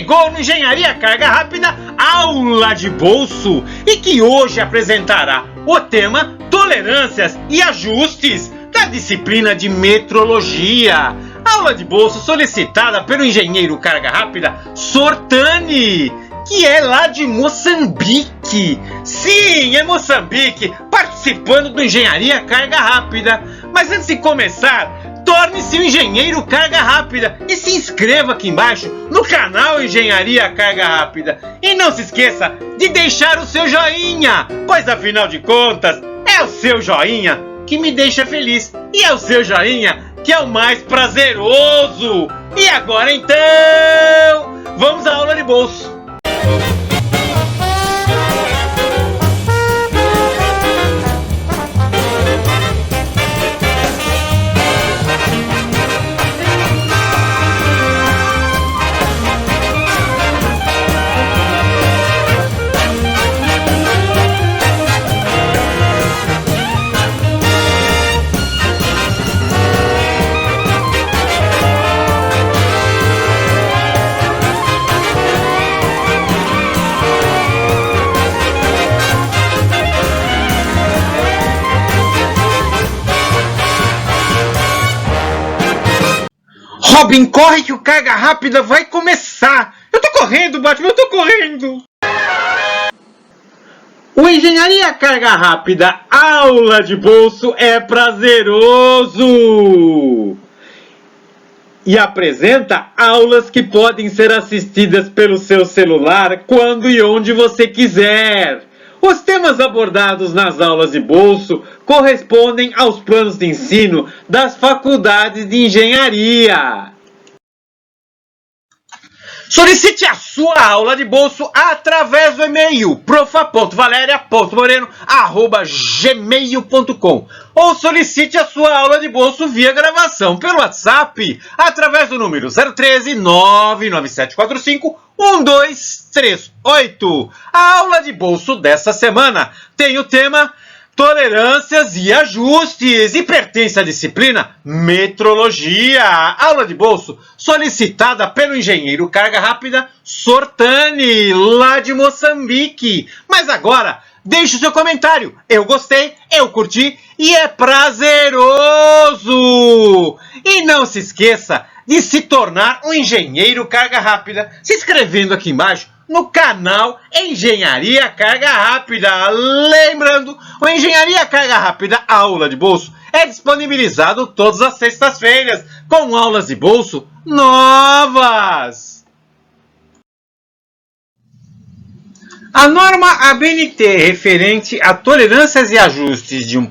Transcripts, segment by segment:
chegou no Engenharia Carga Rápida Aula de Bolso e que hoje apresentará o tema Tolerâncias e Ajustes da disciplina de Metrologia. Aula de bolso solicitada pelo engenheiro Carga Rápida Sortani, que é lá de Moçambique. Sim, é Moçambique, participando do Engenharia Carga Rápida. Mas antes de começar, torne-se um engenheiro Carga Rápida e se inscreva aqui embaixo no canal Engenharia Carga Rápida. E não se esqueça de deixar o seu joinha, pois afinal de contas, é o seu joinha que me deixa feliz. E é o seu joinha que é o mais prazeroso. E agora então, vamos à aula de bolso. Robin, corre que o Carga Rápida vai começar! Eu tô correndo, Batman, eu tô correndo! O Engenharia Carga Rápida Aula de Bolso é prazeroso! E apresenta aulas que podem ser assistidas pelo seu celular quando e onde você quiser. Os temas abordados nas aulas de bolso correspondem aos planos de ensino das faculdades de engenharia. Solicite a sua aula de bolso através do e-mail profa.valeria.moreno@gmail.com ou solicite a sua aula de bolso via gravação pelo WhatsApp através do número 013 99745 1238. A aula de bolso desta semana tem o tema Tolerâncias e Ajustes e pertence à disciplina Metrologia. Aula de bolso solicitada pelo engenheiro Carga Rápida Sortani, lá de Moçambique. Mas agora, deixe o seu comentário. Eu gostei, eu curti e é prazeroso. E não se esqueça de se tornar um engenheiro Carga Rápida, se inscrevendo aqui embaixo no canal Engenharia Carga Rápida. Lembrando, o Engenharia Carga Rápida Aula de Bolso é disponibilizado todas as sextas-feiras com aulas de bolso novas. A norma ABNT referente a tolerâncias e ajustes de um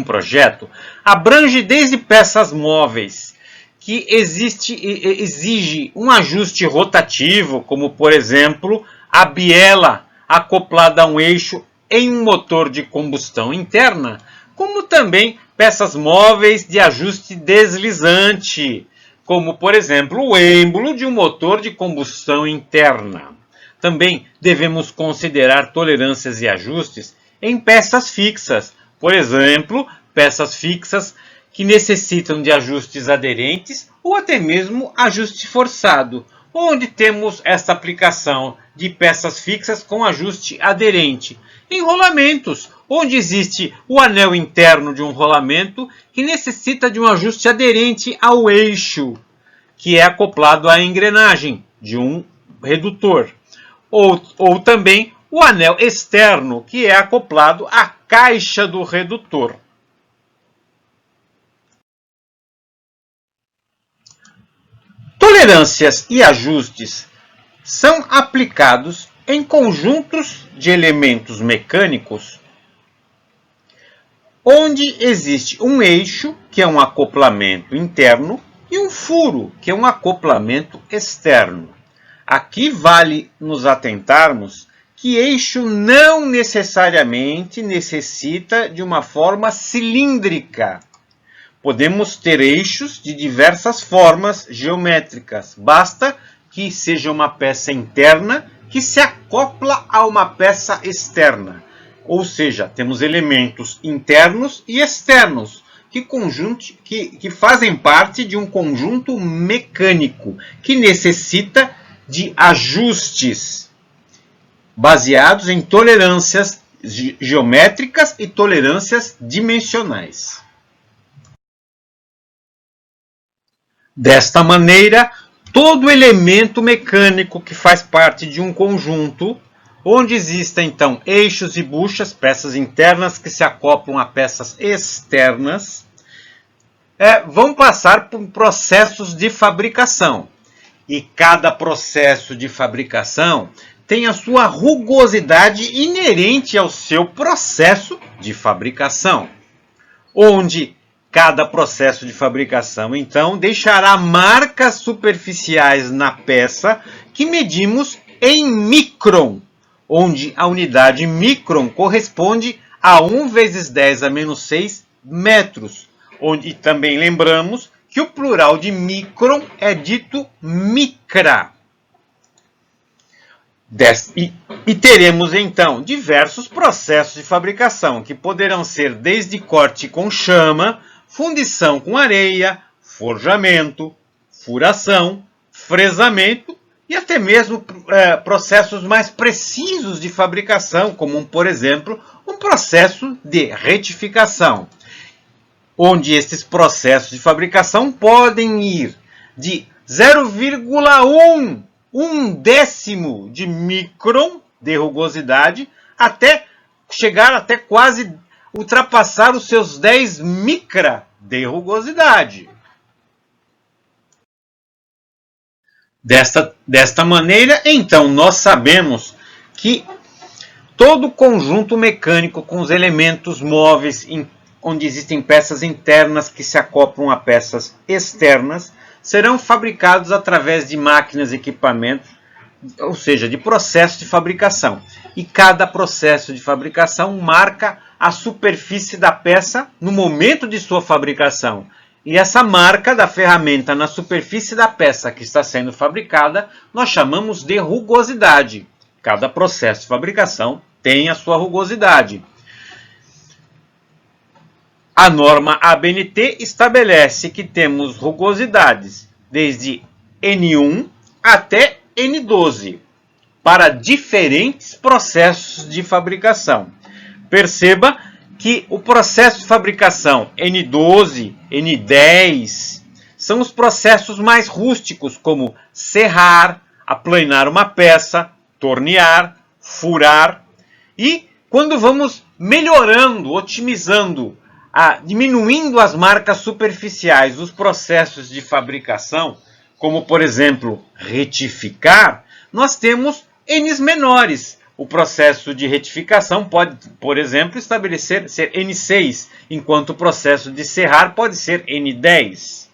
projeto abrange desde peças móveis que exige um ajuste rotativo, como por exemplo a biela acoplada a um eixo em um motor de combustão interna, como também peças móveis de ajuste deslizante, como por exemplo o êmbolo de um motor de combustão interna. Também devemos considerar tolerâncias e ajustes em peças fixas, por exemplo, peças fixas que necessitam de ajustes aderentes ou até mesmo ajuste forçado, onde temos esta aplicação de peças fixas com ajuste aderente. Em rolamentos, onde existe o anel interno de um rolamento que necessita de um ajuste aderente ao eixo, que é acoplado à engrenagem de um redutor. Ou também o anel externo, que é acoplado à caixa do redutor. Tolerâncias e ajustes são aplicados em conjuntos de elementos mecânicos onde existe um eixo, que é um acoplamento interno, e um furo, que é um acoplamento externo. Aqui vale nos atentarmos que eixo não necessariamente necessita de uma forma cilíndrica. Podemos ter eixos de diversas formas geométricas. Basta que seja uma peça interna que se acopla a uma peça externa. Ou seja, temos elementos internos e externos que fazem parte de um conjunto mecânico que necessita de ajustes baseados em tolerâncias geométricas e tolerâncias dimensionais. Desta maneira, todo elemento mecânico que faz parte de um conjunto, onde existem então eixos e buchas, peças internas que se acoplam a peças externas, vão passar por processos de fabricação. E cada processo de fabricação tem a sua rugosidade inerente ao seu processo de fabricação, onde cada processo de fabricação, então, deixará marcas superficiais na peça que medimos em micron, onde a unidade micron corresponde a 1 vezes 10 a menos 6 metros, onde também lembramos que o plural de micron é dito micra. E teremos, então, diversos processos de fabricação, que poderão ser desde corte com chama, fundição com areia, forjamento, furação, fresamento e até mesmo processos mais precisos de fabricação, como, por exemplo, um processo de retificação, onde estes processos de fabricação podem ir de 0,1 décimo de micron de rugosidade até chegar até quase ultrapassar os seus 10 micra de rugosidade. Desta maneira, então, nós sabemos que todo conjunto mecânico com os elementos móveis, onde existem peças internas que se acoplam a peças externas, serão fabricados através de máquinas e equipamentos, ou seja, de processo de fabricação. E cada processo de fabricação marca a superfície da peça no momento de sua fabricação. E essa marca da ferramenta na superfície da peça que está sendo fabricada, nós chamamos de rugosidade. Cada processo de fabricação tem a sua rugosidade. A norma ABNT estabelece que temos rugosidades desde N1 até N12 para diferentes processos de fabricação. Perceba que o processo de fabricação N12, N10 são os processos mais rústicos, como serrar, aplanar uma peça, tornear, furar. E quando vamos melhorando, otimizando, diminuindo as marcas superficiais dos processos de fabricação, como por exemplo retificar, nós temos Ns menores. O processo de retificação pode, por exemplo, estabelecer ser N6, enquanto o processo de serrar pode ser N10.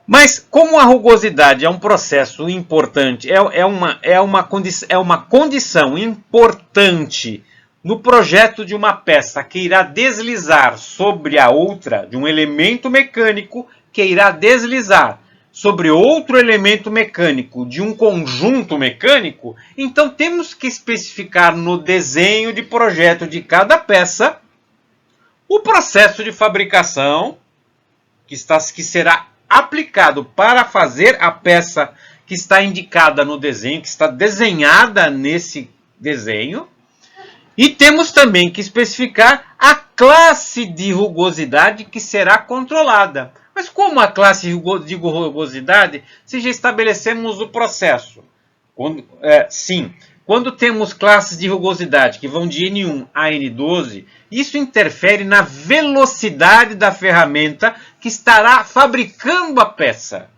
Mas como a rugosidade é um processo importante, é uma condição importante no projeto de uma peça que irá deslizar sobre a outra, de um elemento mecânico que irá deslizar sobre outro elemento mecânico de um conjunto mecânico, então temos que especificar no desenho de projeto de cada peça o processo de fabricação que será aplicado para fazer a peça que está indicada no desenho, que está desenhada nesse desenho. E temos também que especificar a classe de rugosidade que será controlada. Mas como a classe de rugosidade, se já estabelecemos o processo? Sim, quando temos classes de rugosidade que vão de N1 a N12, isso interfere na velocidade da ferramenta que estará fabricando a peça.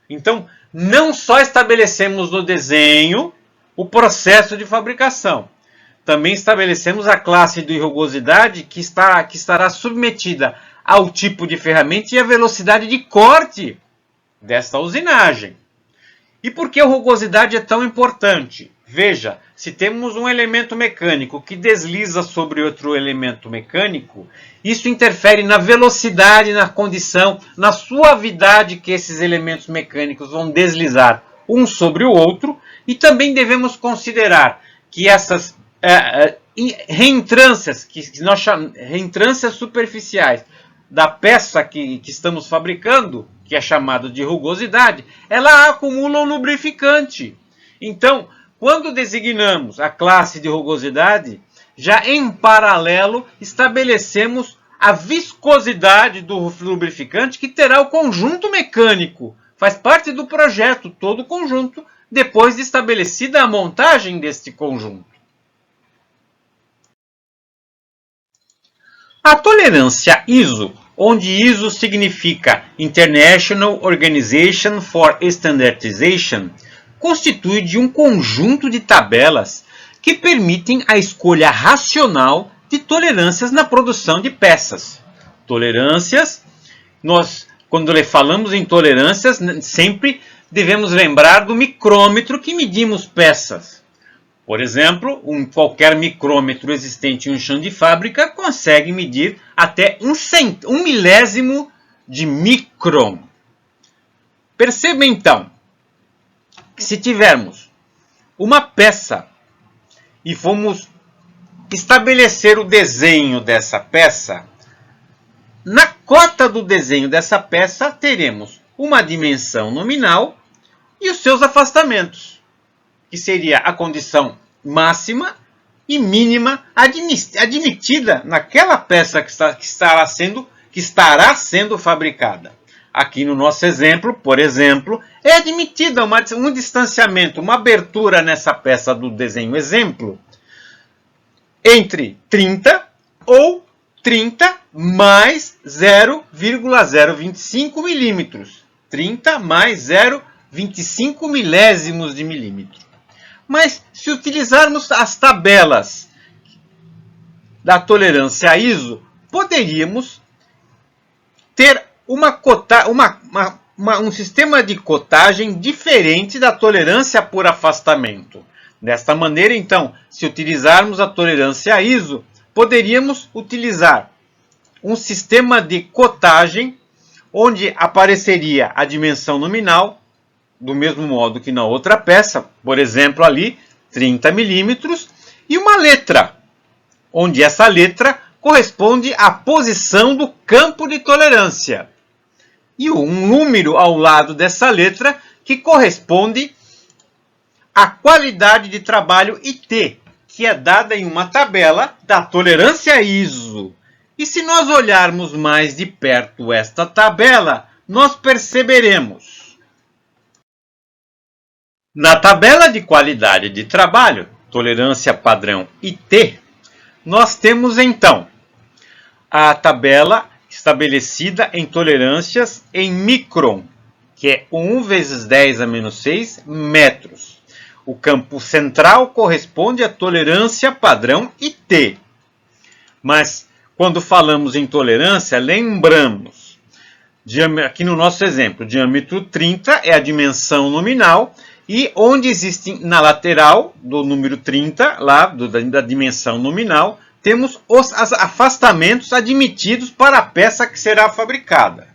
Então, não só estabelecemos no desenho o processo de fabricação, também estabelecemos a classe de rugosidade que estará submetida ao tipo de ferramenta e à velocidade de corte desta usinagem. E por que a rugosidade é tão importante? Veja, se temos um elemento mecânico que desliza sobre outro elemento mecânico, isso interfere na velocidade, na condição, na suavidade que esses elementos mecânicos vão deslizar um sobre o outro, e também devemos considerar que essas reentrâncias, que nós chamamos reentrâncias superficiais da peça que estamos fabricando, que é chamado de rugosidade, ela acumula o lubrificante. Então, quando designamos a classe de rugosidade, já em paralelo estabelecemos a viscosidade do lubrificante, que terá o conjunto mecânico. Faz parte do projeto, todo o conjunto, depois de estabelecida a montagem deste conjunto. A tolerância ISO, onde ISO significa International Organization for Standardization, constitui de um conjunto de tabelas que permitem a escolha racional de tolerâncias na produção de peças. Tolerâncias, quando falamos em tolerâncias, sempre devemos lembrar do micrômetro que medimos peças. Por exemplo, qualquer micrômetro existente em um chão de fábrica consegue medir até um milésimo de micron. Perceba então que se tivermos uma peça e formos estabelecer o desenho dessa peça, na cota do desenho dessa peça teremos uma dimensão nominal e os seus afastamentos, que seria a condição máxima e mínima admitida naquela peça que estará sendo fabricada. Aqui no nosso exemplo, por exemplo, é admitida um distanciamento, uma abertura nessa peça do desenho exemplo entre 30 ou 30 mais 0,025 milímetros. 30 mais 0,25 milésimos de milímetro. Mas se utilizarmos as tabelas da tolerância ISO, poderíamos ter um sistema de cotagem diferente da tolerância por afastamento. Desta maneira, então, se utilizarmos a tolerância ISO, poderíamos utilizar um sistema de cotagem onde apareceria a dimensão nominal, do mesmo modo que na outra peça, por exemplo ali, 30 milímetros, e uma letra, onde essa letra corresponde à posição do campo de tolerância. E um número ao lado dessa letra que corresponde à qualidade de trabalho IT, que é dada em uma tabela da tolerância ISO. E se nós olharmos mais de perto esta tabela, nós perceberemos. Na tabela de qualidade de trabalho, tolerância padrão IT, nós temos então a tabela estabelecida em tolerâncias em micron, que é 1 vezes 10 a menos 6 metros. O campo central corresponde à tolerância padrão IT. Mas quando falamos em tolerância, lembramos, aqui no nosso exemplo, diâmetro 30 é a dimensão nominal, e onde existe na lateral do número 30, lá da dimensão nominal, temos os afastamentos admitidos para a peça que será fabricada.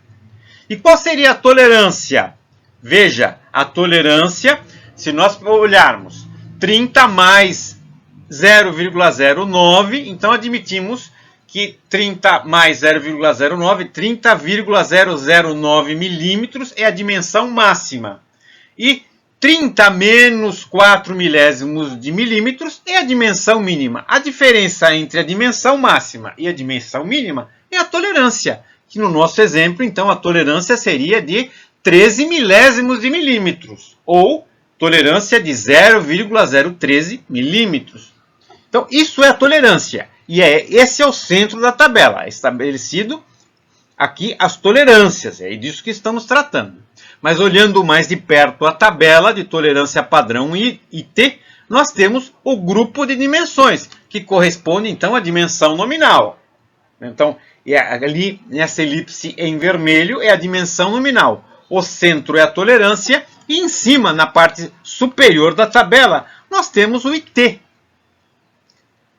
E qual seria a tolerância? Veja, a tolerância, se nós olharmos 30 mais 0,09, então admitimos que 30 mais 0,09, 30,009 milímetros é a dimensão máxima. E 30 menos 4 milésimos de milímetros é a dimensão mínima. A diferença entre a dimensão máxima e a dimensão mínima é a tolerância, que no nosso exemplo, então, a tolerância seria de 13 milésimos de milímetros, ou tolerância de 0,013 milímetros. Então, isso é a tolerância, e esse é o centro da tabela, estabelecido aqui as tolerâncias, é disso que estamos tratando. Mas olhando mais de perto a tabela de tolerância padrão IT, nós temos o grupo de dimensões, que corresponde então à dimensão nominal. Então, ali nessa elipse em vermelho é a dimensão nominal. O centro é a tolerância e em cima, na parte superior da tabela, nós temos o IT,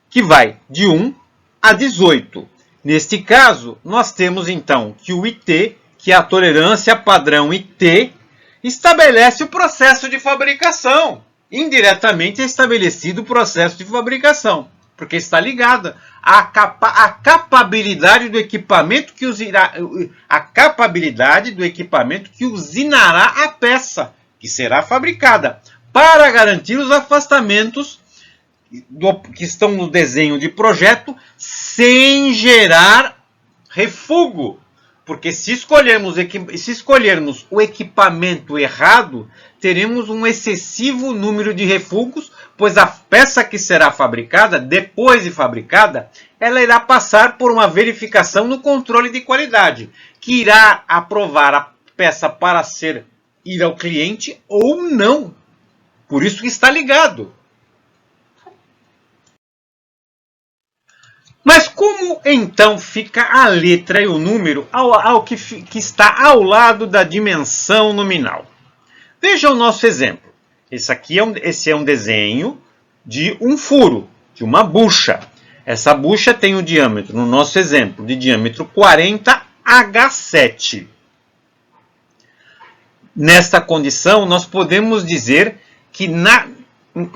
que vai de 1 a 18. Neste caso, nós temos então que o IT, que é a tolerância padrão IT, estabelece o processo de fabricação. Indiretamente é estabelecido o processo de fabricação. porque está ligada à capabilidade do equipamento que usinará a peça, que será fabricada, para garantir os afastamentos que estão no desenho de projeto, sem gerar refúgio. Porque se escolhermos o equipamento errado, teremos um excessivo número de refúgios, pois a peça que será fabricada, depois de fabricada, ela irá passar por uma verificação no controle de qualidade, que irá aprovar a peça para ir ao cliente ou não. Por isso que está ligado. Mas como então fica a letra e o número ao que está ao lado da dimensão nominal? Veja o nosso exemplo. Esse é um desenho de um furo, de uma bucha. Essa bucha tem o diâmetro, no nosso exemplo, de diâmetro 40H7. Nesta condição, nós podemos dizer que,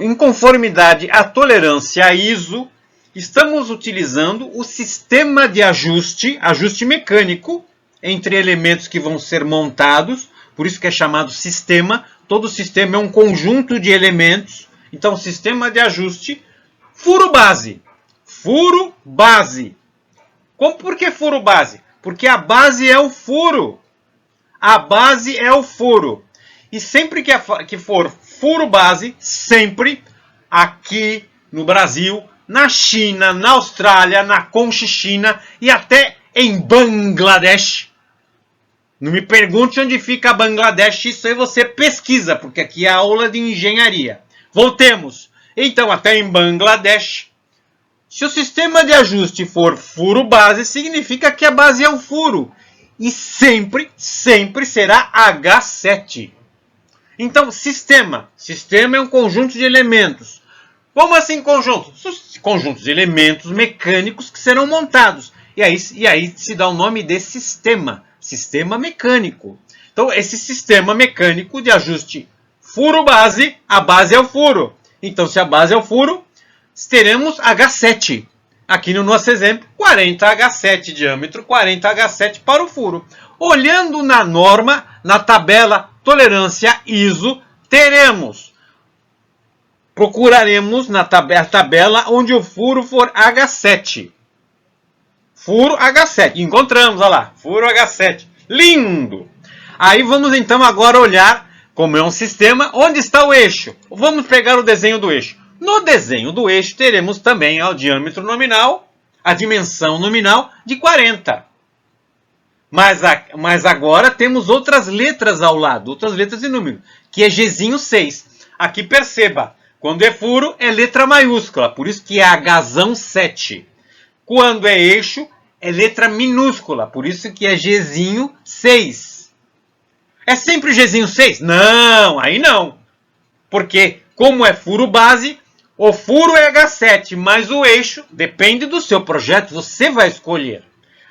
em conformidade à tolerância ISO, estamos utilizando o sistema de ajuste mecânico, entre elementos que vão ser montados, por isso que é chamado sistema. Todo sistema é um conjunto de elementos. Então, sistema de ajuste, furo base. Furo base. Por que furo base? Porque a base é o furo. A base é o furo. E sempre que for furo base, sempre aqui no Brasil, na China, na Austrália, na Conchichina e até em Bangladesh. Não me pergunte onde fica Bangladesh, isso aí você pesquisa, porque aqui é aula de engenharia. Voltemos. Então, até em Bangladesh, se o sistema de ajuste for furo base, significa que a base é o furo. E sempre será H7. Então, sistema. Sistema é um conjunto de elementos. Como assim conjunto? Conjuntos de elementos mecânicos que serão montados. E aí se dá o nome de sistema. Sistema mecânico. Então, esse sistema mecânico de ajuste furo-base, a base é o furo. Então, se a base é o furo, teremos H7. Aqui no nosso exemplo, 40H7, diâmetro 40H7 para o furo. Olhando na norma, na tabela tolerância ISO, procuraremos na tabela onde o furo for H7. Furo H7. Encontramos, olha lá, furo H7. Lindo! Aí vamos então agora olhar, como é um sistema, onde está o eixo. Vamos pegar o desenho do eixo. No desenho do eixo teremos também o diâmetro nominal, a dimensão nominal de 40. Mas agora temos outras letras ao lado, outras letras de número, que é Gzinho 6. Aqui perceba, quando é furo é letra maiúscula, por isso que é Hzão 7. Quando é eixo é letra minúscula, por isso que é Gzinho 6. É sempre Gzinho 6? Não, aí não. Porque como é furo base, o furo é H7, mas o eixo depende do seu projeto, você vai escolher.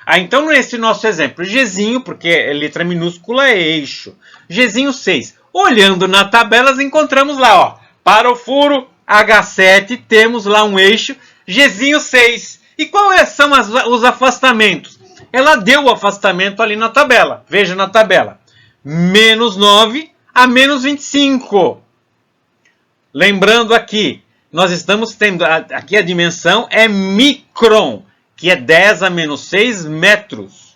Então, nesse nosso exemplo, Gzinho, porque é letra minúscula, é eixo. Gzinho 6. Olhando na tabela, encontramos lá, ó, para o furo H7, temos lá um eixo Gzinho 6. E quais são os afastamentos? Ela deu o afastamento ali na tabela. Veja na tabela. Menos 9 a menos 25. Lembrando aqui, nós estamos tendo, aqui a dimensão é micron, que é 10 a menos 6 metros.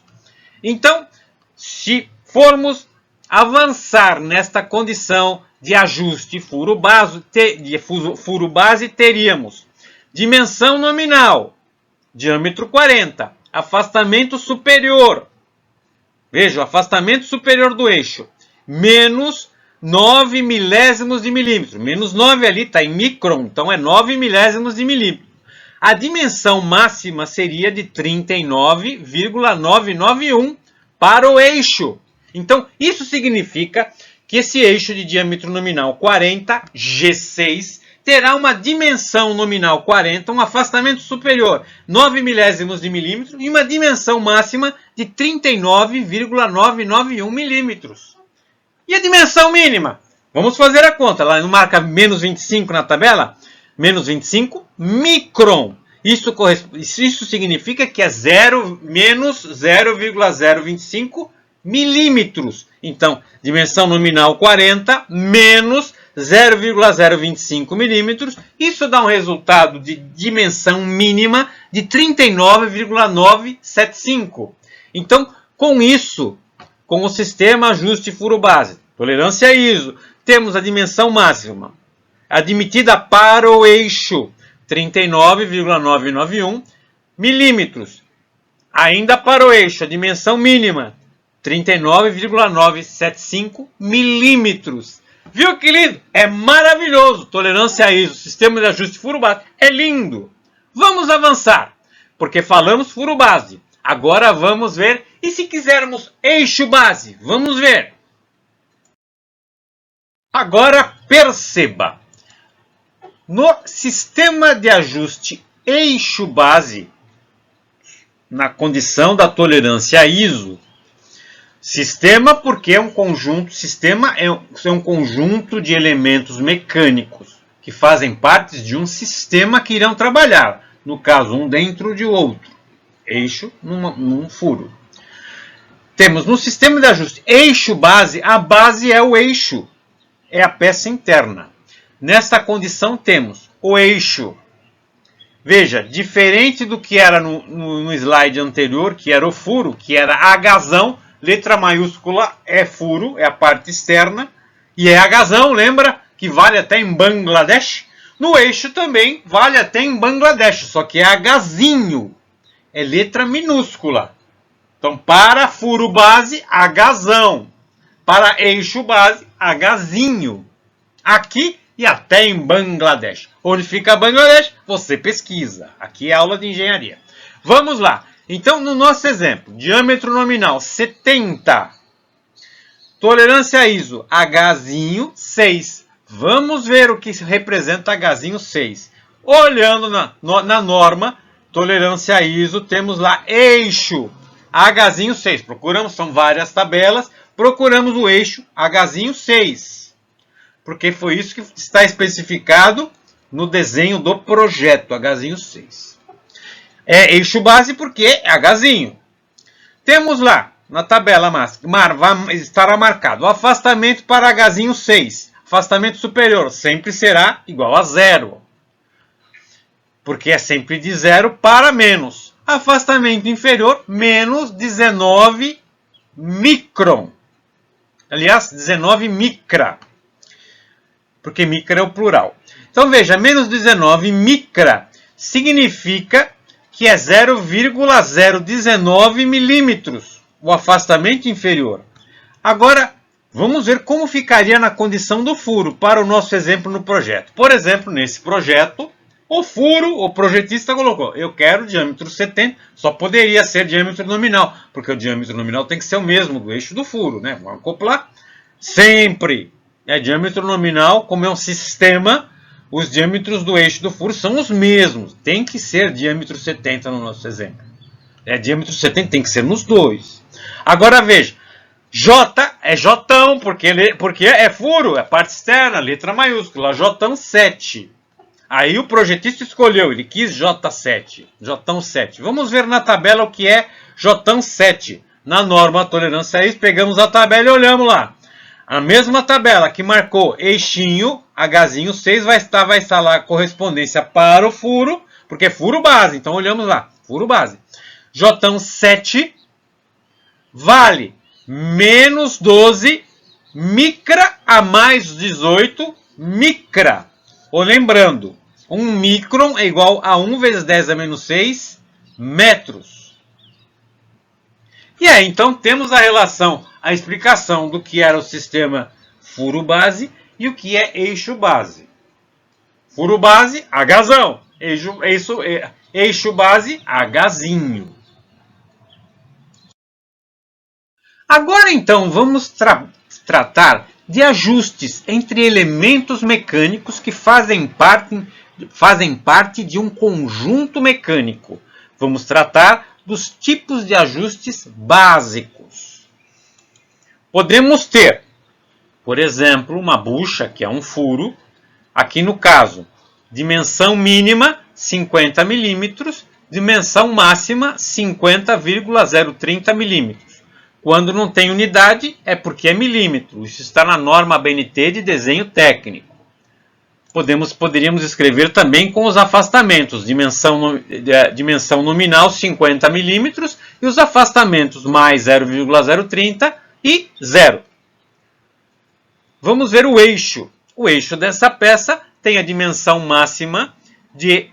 Então, se formos avançar nesta condição de ajuste furo base, teríamos dimensão nominal, diâmetro 40, afastamento superior. Veja, o afastamento superior do eixo, menos 9 milésimos de milímetro. Menos 9 ali está em micron, então é 9 milésimos de milímetro. A dimensão máxima seria de 39,991 para o eixo. Então, isso significa que esse eixo de diâmetro nominal 40, G6, terá uma dimensão nominal 40, um afastamento superior 9 milésimos de milímetro e uma dimensão máxima de 39,991 milímetros. E a dimensão mínima? Vamos fazer a conta. Lá não marca menos 25 na tabela? Menos 25 micron. Isso significa que é menos 0,025 milímetros. Então, dimensão nominal 40 menos 0,025 milímetros. Isso dá um resultado de dimensão mínima de 39,975. Então, com isso, com o sistema ajuste furo-base, tolerância ISO, temos a dimensão máxima admitida para o eixo 39,991 milímetros. Ainda para o eixo, a dimensão mínima 39,975 milímetros. Viu que lindo? É maravilhoso. Tolerância ISO, sistema de ajuste furo-base, é lindo. Vamos avançar, porque falamos furo-base. Agora vamos ver, e se quisermos eixo-base? Vamos ver. Agora perceba. No sistema de ajuste eixo-base, na condição da tolerância ISO, sistema porque é um conjunto, sistema é um conjunto de elementos mecânicos que fazem parte de um sistema que irão trabalhar, no caso um dentro de outro, eixo num furo. Temos no sistema de ajuste eixo-base, a base é o eixo, é a peça interna. Nesta condição temos o eixo. Veja, diferente do que era no slide anterior, que era o furo, que era Hzão, letra maiúscula é furo, é a parte externa, e é Hzão, lembra? Que vale até em Bangladesh. No eixo também vale até em Bangladesh, só que é Hzinho, é letra minúscula. Então, para furo base, Hzão. Para eixo base, Hzinho. Aqui e até em Bangladesh. Onde fica Bangladesh? Você pesquisa. Aqui é aula de engenharia. Vamos lá. Então, no nosso exemplo, diâmetro nominal 70. Tolerância ISO, Hzinho 6. Vamos ver o que representa Hzinho 6. Olhando na norma, tolerância ISO, temos lá eixo, Hzinho 6. Procuramos, são várias tabelas, procuramos o eixo Hzinho 6. Porque foi isso que está especificado no desenho do projeto, Hzinho 6. É eixo base porque é Hzinho. Temos lá, na tabela estará marcado o afastamento para Hzinho 6. Afastamento superior sempre será igual a 0. Porque é sempre de 0 para menos. Afastamento inferior, menos 19 micron. Aliás, 19 micra. Porque micra é o plural. Então veja, menos 19 micra significa que é 0,019 milímetros o afastamento inferior. Agora, vamos ver como ficaria na condição do furo para o nosso exemplo no projeto. Por exemplo, nesse projeto, o furo, o projetista colocou, eu quero diâmetro 70, só poderia ser diâmetro nominal, porque o diâmetro nominal tem que ser o mesmo do eixo do furo, né? Vamos acoplar sempre. Diâmetro nominal, como é um sistema, os diâmetros do eixo do furo são os mesmos. Tem que ser diâmetro 70 no nosso exemplo. Diâmetro 70 tem que ser nos dois. Agora veja, J é Jotão, porque é furo, é parte externa, letra maiúscula, Jotão 7. Aí o projetista escolheu, ele quis J7, Jotão 7. Vamos ver na tabela o que é Jotão 7. Na norma tolerância ISO, pegamos a tabela e olhamos lá. A mesma tabela que marcou eixinho, Hzinho 6, vai estar lá a correspondência para o furo, porque é furo base. Então olhamos lá, furo base. Jotão 7 vale menos 12 micra a mais 18 micra. Ou lembrando, 1 micron é igual a 1 vezes 10 a menos 6 metros. E aí, então, temos a relação, a explicação do que era o sistema furo-base e o que é eixo-base. Furo-base, Hzão. Eixo-base, Hzinho. Agora, então, vamos tratar de ajustes entre elementos mecânicos que fazem parte de um conjunto mecânico. Vamos tratar dos tipos de ajustes básicos. Podemos ter, por exemplo, uma bucha, que é um furo. Aqui no caso, dimensão mínima 50 milímetros, dimensão máxima 50,030 milímetros. Quando não tem unidade, é porque é milímetro. Isso está na norma ABNT de desenho técnico. Poderíamos escrever também com os afastamentos, dimensão nominal 50 milímetros e os afastamentos mais 0,030 e 0. Vamos ver o eixo. O eixo dessa peça tem a dimensão máxima de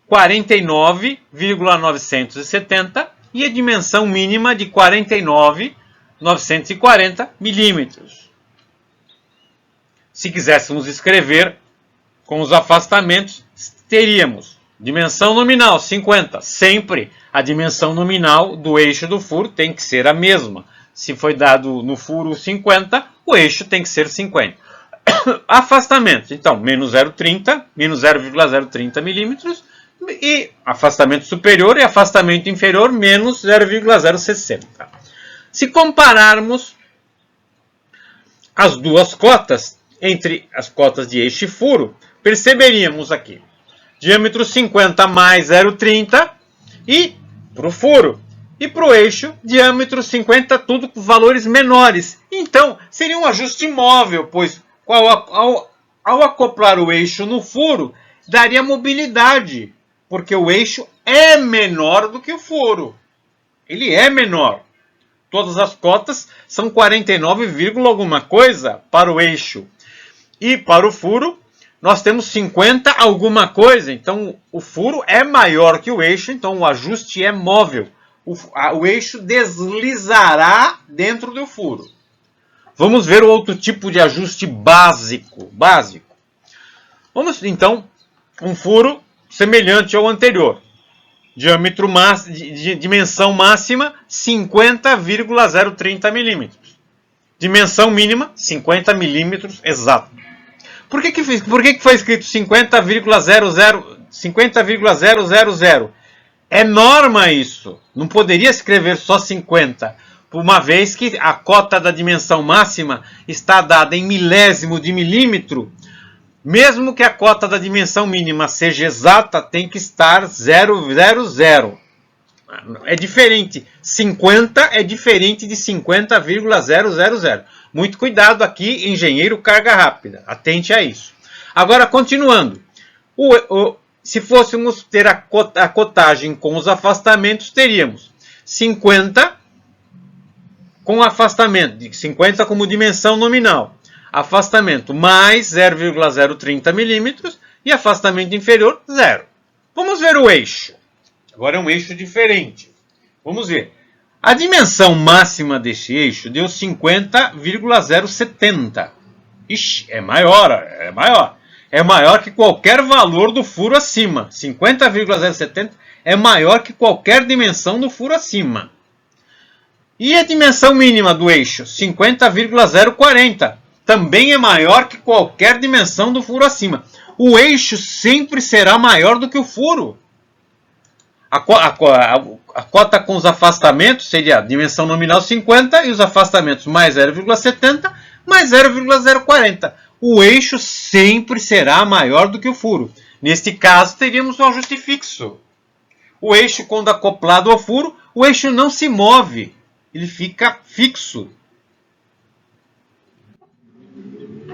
49,970 e a dimensão mínima de 49,940 milímetros. Se quiséssemos escrever com os afastamentos, teríamos dimensão nominal 50. Sempre a dimensão nominal do eixo do furo tem que ser a mesma. Se foi dado no furo 50, o eixo tem que ser 50. Afastamentos, então, menos 0,030 milímetros e afastamento superior e afastamento inferior menos 0,060. Se compararmos as duas cotas, entre as cotas de eixo e furo, perceberíamos aqui diâmetro 50 mais 0,30 e para o furo. E para o eixo, diâmetro 50, tudo com valores menores. Então, seria um ajuste móvel, pois ao acoplar o eixo no furo, daria mobilidade, porque o eixo é menor do que o furo. Ele é menor. Todas as cotas são 49, alguma coisa para o eixo. E para o furo, nós temos 50 alguma coisa. Então, o furo é maior que o eixo, então o ajuste é móvel. O eixo deslizará dentro do furo. Vamos ver o outro tipo de ajuste básico. Vamos, então, um furo semelhante ao anterior. Dimensão máxima, 50,030 milímetros. Dimensão mínima, 50 milímetros exato. Por que foi escrito 50,000? É norma isso. Não poderia escrever só 50. Uma vez que a cota da dimensão máxima está dada em milésimo de milímetro, mesmo que a cota da dimensão mínima seja exata, tem que estar 000. É diferente. 50 é diferente de 50,000. Muito cuidado aqui, engenheiro carga rápida. Atente a isso. Agora, continuando. Se fôssemos ter a cotagem com os afastamentos, teríamos 50 com afastamento, de 50 como dimensão nominal. Afastamento mais 0,030 milímetros e afastamento inferior, 0. Vamos ver o eixo. Agora é um eixo diferente. Vamos ver. A dimensão máxima desse eixo deu 50,070. Ixi, é maior. É maior que qualquer valor do furo acima. 50,070 é maior que qualquer dimensão do furo acima. E a dimensão mínima do eixo? 50,040. Também é maior que qualquer dimensão do furo acima. O eixo sempre será maior do que o furo. A cota com os afastamentos seria a dimensão nominal 50 e os afastamentos mais 0,70 mais 0,040. O eixo sempre será maior do que o furo. Neste caso, teríamos um ajuste fixo. O eixo, quando acoplado ao furo, o eixo não se move. Ele fica fixo.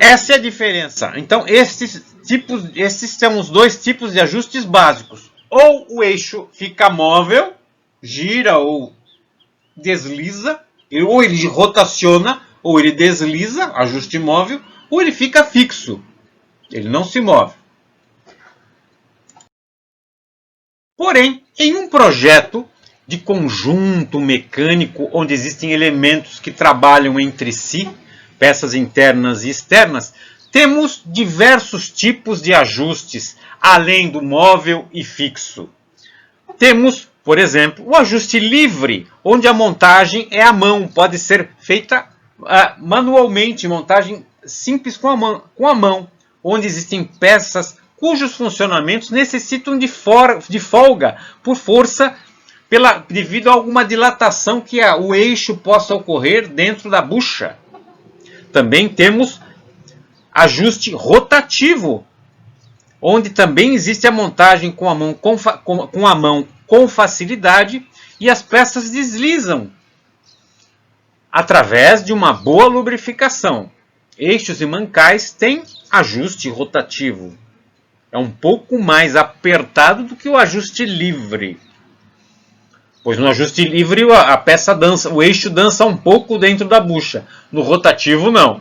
Essa é a diferença. Então, esses são os dois tipos de ajustes básicos. Ou o eixo fica móvel, gira ou desliza, ou ele rotaciona, ou ele desliza, ajuste móvel, ou ele fica fixo. Ele não se move. Porém, em um projeto de conjunto mecânico, onde existem elementos que trabalham entre si, peças internas e externas, temos diversos tipos de ajustes, além do móvel e fixo. Temos, por exemplo, o ajuste livre, onde a montagem é à mão, pode ser feita manualmente, montagem simples com a mão, onde existem peças cujos funcionamentos necessitam de folga por força, devido a alguma dilatação que o eixo possa ocorrer dentro da bucha. Também temos ajuste rotativo, onde também existe a montagem com a mão com facilidade e as peças deslizam através de uma boa lubrificação. Eixos e mancais têm ajuste rotativo. É um pouco mais apertado do que o ajuste livre. Pois no ajuste livre a peça dança, o eixo dança um pouco dentro da bucha. No rotativo não.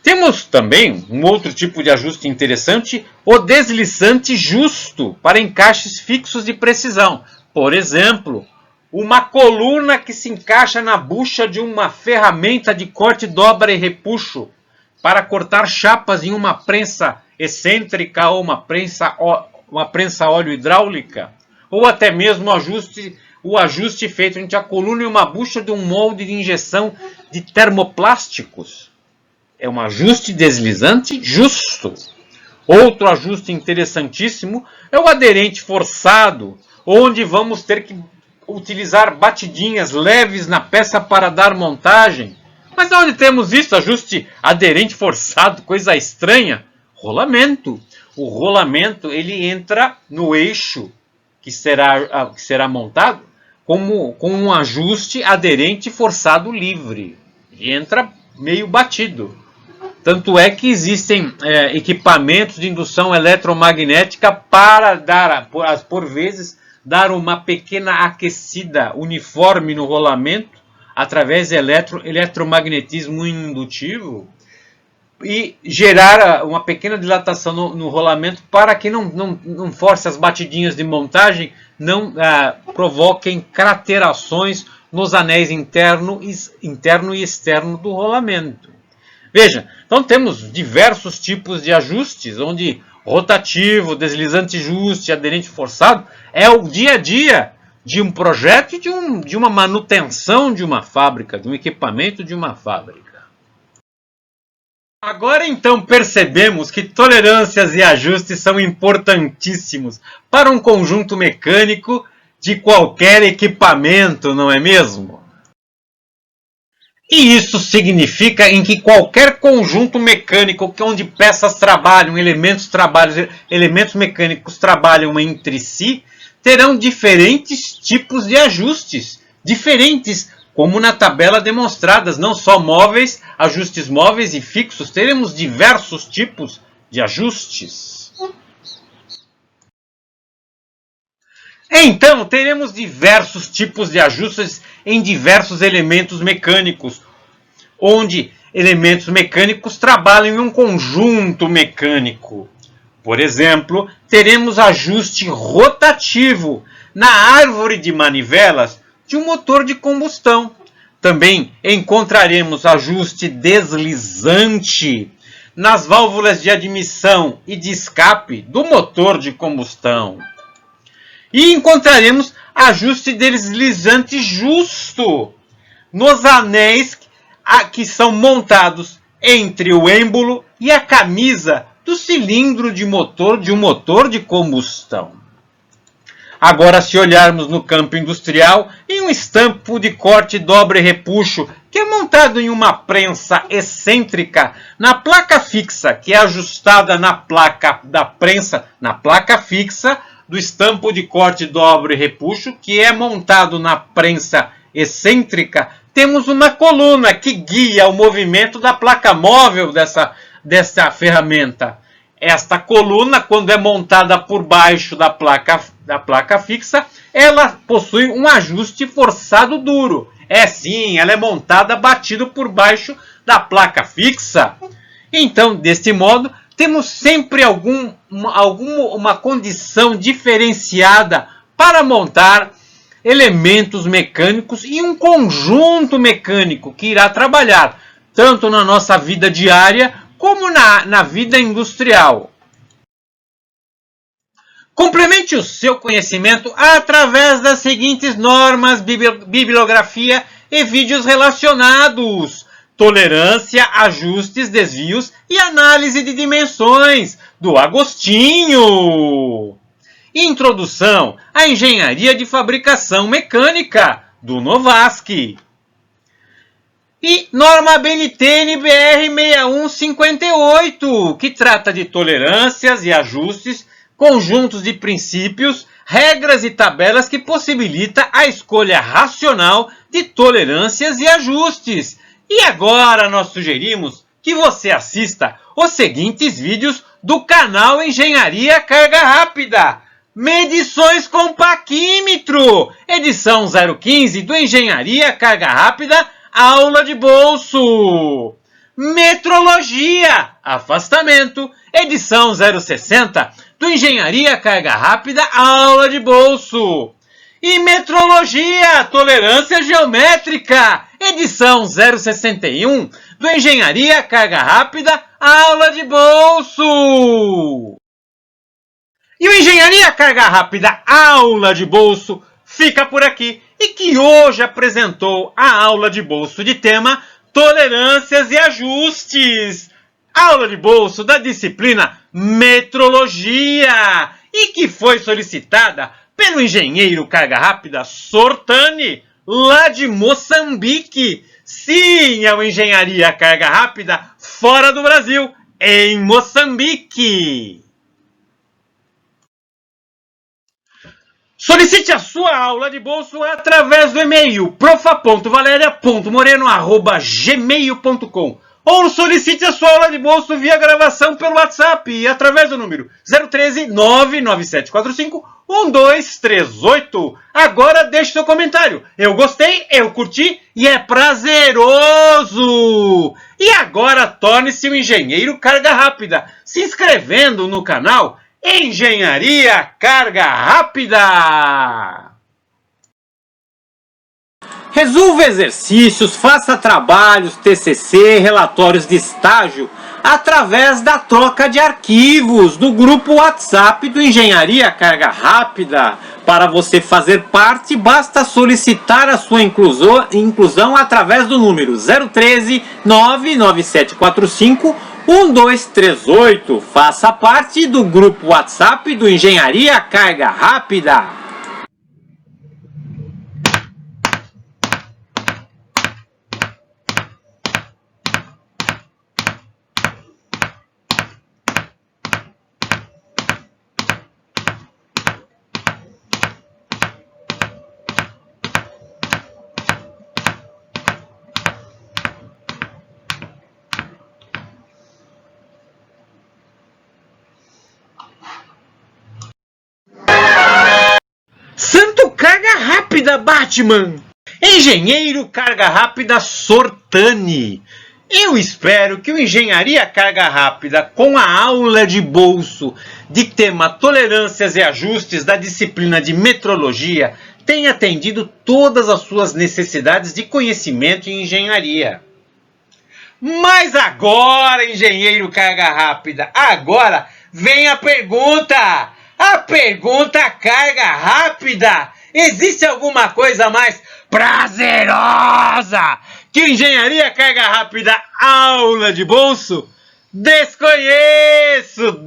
Temos também um outro tipo de ajuste interessante, o deslizante justo para encaixes fixos de precisão. Por exemplo, uma coluna que se encaixa na bucha de uma ferramenta de corte, dobra e repuxo para cortar chapas em uma prensa excêntrica ou uma prensa óleo hidráulica, ou até mesmo o ajuste feito entre a coluna e uma bucha de um molde de injeção de termoplásticos. É um ajuste deslizante justo. Outro ajuste interessantíssimo é o aderente forçado, onde vamos ter que utilizar batidinhas leves na peça para dar montagem. Mas onde temos isso? Ajuste aderente forçado, coisa estranha. Rolamento. O rolamento ele entra no eixo que será montado com um ajuste aderente forçado livre. Ele entra meio batido. Tanto é que existem equipamentos de indução eletromagnética para por vezes, dar uma pequena aquecida uniforme no rolamento através de eletromagnetismo indutivo e gerar uma pequena dilatação no rolamento para que não force as batidinhas de montagem, não provoquem craterações nos anéis interno e externo do rolamento. Veja, então temos diversos tipos de ajustes, onde rotativo, deslizante justo, aderente forçado é o dia a dia de um projeto e de uma manutenção de uma fábrica, de um equipamento de uma fábrica. Agora então percebemos que tolerâncias e ajustes são importantíssimos para um conjunto mecânico de qualquer equipamento, não é mesmo? E isso significa em que qualquer conjunto mecânico onde peças trabalham, elementos mecânicos trabalham entre si, terão diferentes tipos de ajustes, diferentes, como na tabela demonstradas, não só móveis, ajustes móveis e fixos, teremos diversos tipos de ajustes. Então, teremos diversos tipos de ajustes em diversos elementos mecânicos, onde elementos mecânicos trabalham em um conjunto mecânico. Por exemplo, teremos ajuste rotativo na árvore de manivelas de um motor de combustão. Também encontraremos ajuste deslizante nas válvulas de admissão e de escape do motor de combustão. E encontraremos ajuste deslizante justo nos anéis que são montados entre o êmbolo e a camisa do cilindro de motor de um motor de combustão. Agora, se olharmos no campo industrial, em um estampo de corte, dobra e repuxo, que é montado em uma prensa excêntrica na placa fixa, que é ajustada na placa da prensa, na placa fixa do estampo de corte, dobra e repuxo, que é montado na prensa excêntrica, temos uma coluna que guia o movimento da placa móvel dessa ferramenta. Esta coluna, quando é montada por baixo da placa fixa, ela possui um ajuste forçado duro. Sim, ela é montada batido por baixo da placa fixa. Então, deste modo, temos sempre uma condição diferenciada para montar elementos mecânicos e um conjunto mecânico que irá trabalhar tanto na nossa vida diária como na vida industrial. Complemente o seu conhecimento através das seguintes normas, bibliografia e vídeos relacionados: tolerância, ajustes, desvios e análise de dimensões, do Agostinho. Introdução à engenharia de fabricação mecânica, do Novaski. E norma BNT-NBR 6158, que trata de tolerâncias e ajustes, conjuntos de princípios, regras e tabelas que possibilita a escolha racional de tolerâncias e ajustes. E agora nós sugerimos que você assista os seguintes vídeos do canal Engenharia Carga Rápida. Medições com paquímetro, edição 015 do Engenharia Carga Rápida, aula de bolso. Metrologia, afastamento, edição 060 do Engenharia Carga Rápida, aula de bolso. E metrologia, tolerância geométrica, edição 061 do Engenharia Carga Rápida, aula de bolso. E o Engenharia Carga Rápida, aula de bolso, fica por aqui e que hoje apresentou a aula de bolso de tema Tolerâncias e Ajustes. Aula de bolso da disciplina Metrologia e que foi solicitada pelo engenheiro Carga Rápida Sortani, lá de Moçambique. Sim, é o Engenharia Carga Rápida fora do Brasil, em Moçambique. Solicite a sua aula de bolso através do e-mail profa.valeria.moreno@gmail.com ou solicite a sua aula de bolso via gravação pelo WhatsApp através do número 013 99745 1238. Agora deixe seu comentário. Eu gostei, eu curti e é prazeroso. E agora torne-se um engenheiro Carga Rápida, se inscrevendo no canal Engenharia Carga Rápida. Resolva exercícios, faça trabalhos, TCC, relatórios de estágio através da troca de arquivos do grupo WhatsApp do Engenharia Carga Rápida. Para você fazer parte, basta solicitar a sua inclusão através do número 013 99745 1238. Faça parte do grupo WhatsApp do Engenharia Carga Rápida. Santo Carga Rápida Batman, engenheiro Carga Rápida Sortani. Eu espero que o Engenharia Carga Rápida, com a aula de bolso de tema Tolerâncias e Ajustes da disciplina de Metrologia, tenha atendido todas as suas necessidades de conhecimento em engenharia. Mas agora, engenheiro Carga Rápida, agora vem a pergunta! A pergunta Carga Rápida! Existe alguma coisa mais prazerosa que Engenharia Carga Rápida aula de bolso? Desconheço!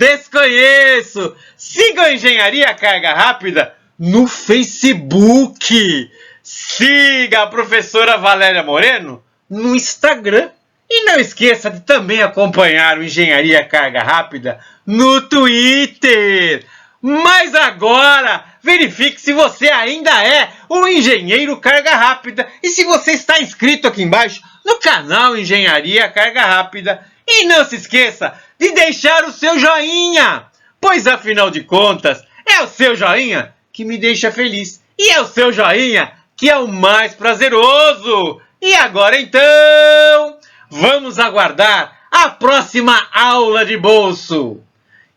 Siga a Engenharia Carga Rápida no Facebook. Siga a professora Valéria Moreno no Instagram. E não esqueça de também acompanhar o Engenharia Carga Rápida no Twitter. Mas agora, verifique se você ainda é um engenheiro Carga Rápida e se você está inscrito aqui embaixo no canal Engenharia Carga Rápida. E não se esqueça de deixar o seu joinha, pois afinal de contas, é o seu joinha que me deixa feliz e é o seu joinha que é o mais prazeroso. E agora então, vamos aguardar a próxima aula de bolso,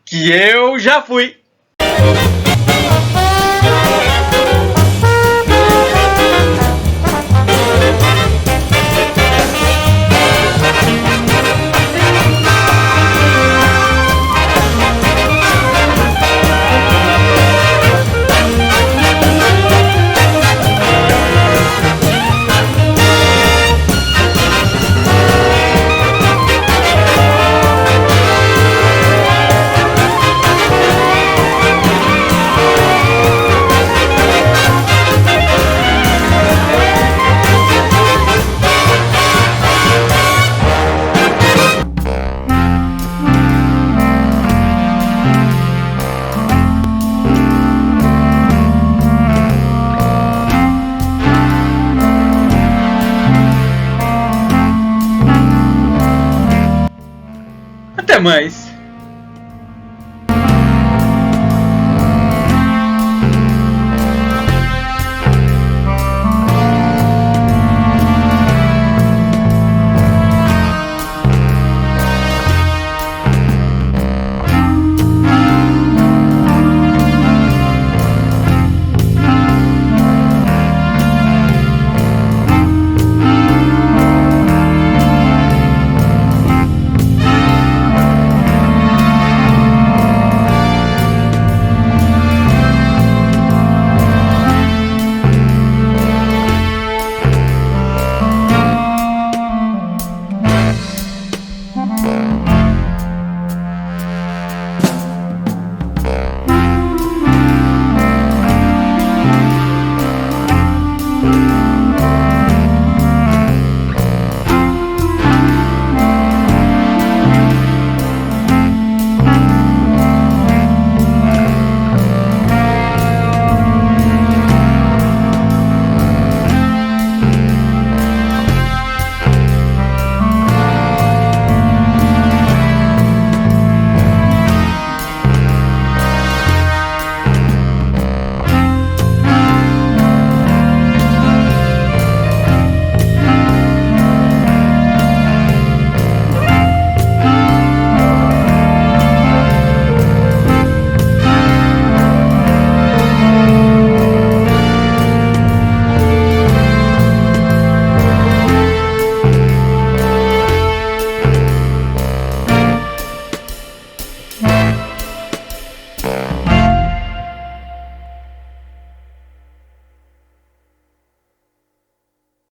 que eu já fui. mais!